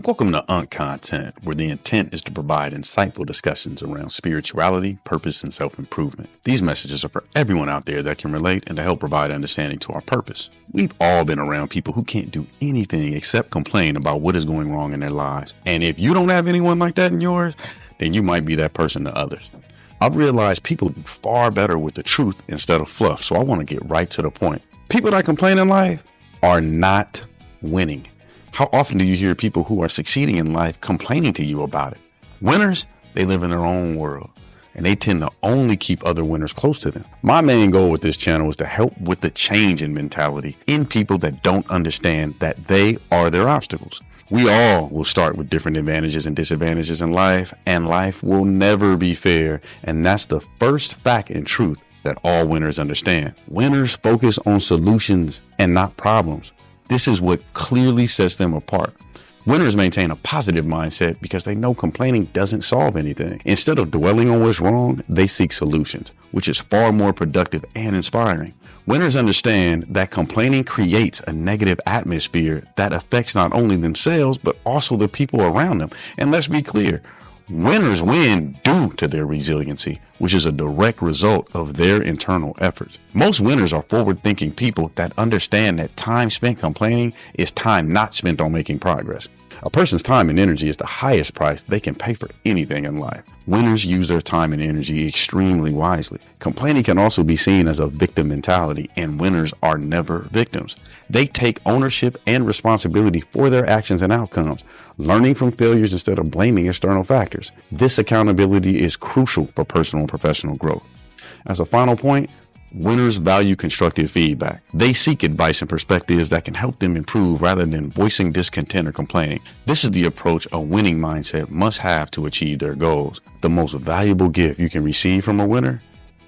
Welcome to UNC Content, where the intent is to provide insightful discussions around spirituality, purpose, and self-improvement. These messages are for everyone out there that can relate and to help provide understanding to our purpose. We've all been around people who can't do anything except complain about what is going wrong in their lives. And if you don't have anyone like that in yours, then you might be that person to others. I've realized people do far better with the truth instead of fluff, so I want to get right to the point. People that complain in life are not winning. How often do you hear people who are succeeding in life complaining to you about it? Winners, they live in their own world, and they tend to only keep other winners close to them. My main goal with this channel is to help with the change in mentality in people that don't understand that they are their obstacles. We all will start with different advantages and disadvantages in life, and life will never be fair. And that's the first fact and truth that all winners understand. Winners focus on solutions and not problems. This is what clearly sets them apart. Winners maintain a positive mindset because they know complaining doesn't solve anything. Instead of dwelling on what's wrong, they seek solutions, which is far more productive and inspiring. Winners understand that complaining creates a negative atmosphere that affects not only themselves, but also the people around them. And let's be clear, winners win due to their resiliency, which is a direct result of their internal efforts. Most winners are forward-thinking people that understand that time spent complaining is time not spent on making progress. A person's time and energy is the highest price they can pay for anything in life. Winners use their time and energy extremely wisely. Complaining can also be seen as a victim mentality, and winners are never victims. They take ownership and responsibility for their actions and outcomes, learning from failures instead of blaming external factors. This accountability is crucial for personal and professional growth. As a final point, winners value constructive feedback. They seek advice and perspectives that can help them improve rather than voicing discontent or complaining. This is the approach a winning mindset must have to achieve their goals. The most valuable gift you can receive from a winner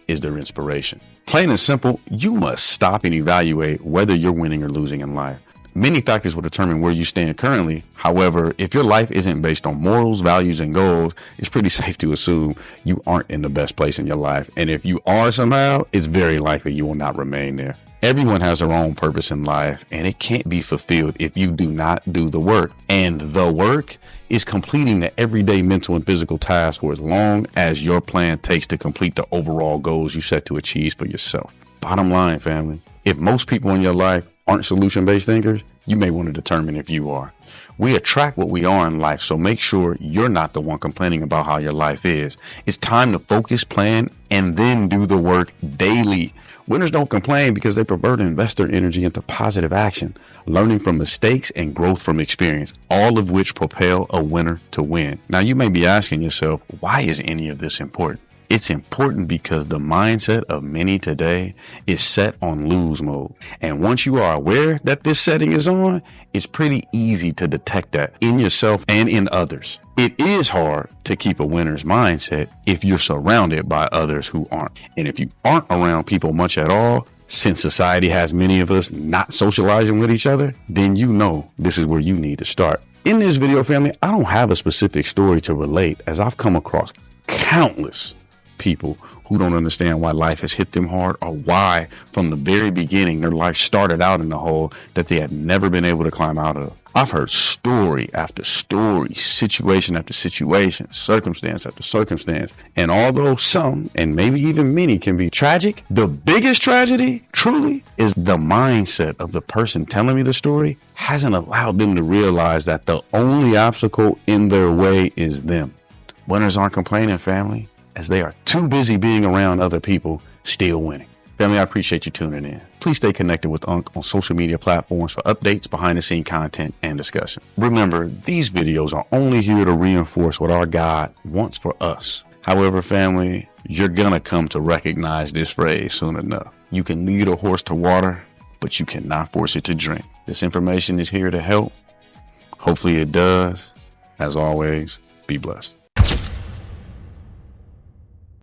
is their inspiration. Plain and simple, you must stop and evaluate whether you're winning or losing in life. Many factors will determine where you stand currently. However, if your life isn't based on morals, values, and goals, it's pretty safe to assume you aren't in the best place in your life. And if you are somehow, it's very likely you will not remain there. Everyone has their own purpose in life, and it can't be fulfilled if you do not do the work. And the work is completing the everyday mental and physical tasks for as long as your plan takes to complete the overall goals you set to achieve for yourself. Bottom line, family, if most people in your life aren't solution-based thinkers, you may want to determine if you are. We attract what we are in life, so make sure you're not the one complaining about how your life is. It's time to focus, plan, and then do the work daily. Winners don't complain because they prefer to invest their energy into positive action, learning from mistakes and growth from experience, all of which propel a winner to win. Now, you may be asking yourself, why is any of this important? It's important because the mindset of many today is set on lose mode. And once you are aware that this setting is on, it's pretty easy to detect that in yourself and in others. It is hard to keep a winner's mindset if you're surrounded by others who aren't. And if you aren't around people much at all, since society has many of us not socializing with each other, then you know this is where you need to start. In this video, family, I don't have a specific story to relate, as I've come across countless people who don't understand why life has hit them hard, or why from the very beginning their life started out in a hole that they had never been able to climb out of. I've heard story after story, situation after situation, circumstance after circumstance. And although some, and maybe even many, can be tragic, the biggest tragedy truly is the mindset of the person telling me the story hasn't allowed them to realize that the only obstacle in their way is them. Winners aren't complaining, family, as they are too busy being around other people still winning. Family, I appreciate you tuning in. Please stay connected with UNC on social media platforms for updates, behind the scene content, and discussion. Remember, these videos are only here to reinforce what our God wants for us. However, family, you're gonna come to recognize this phrase soon enough. You can lead a horse to water, but you cannot force it to drink. This information is here to help. Hopefully it does. As always, be blessed.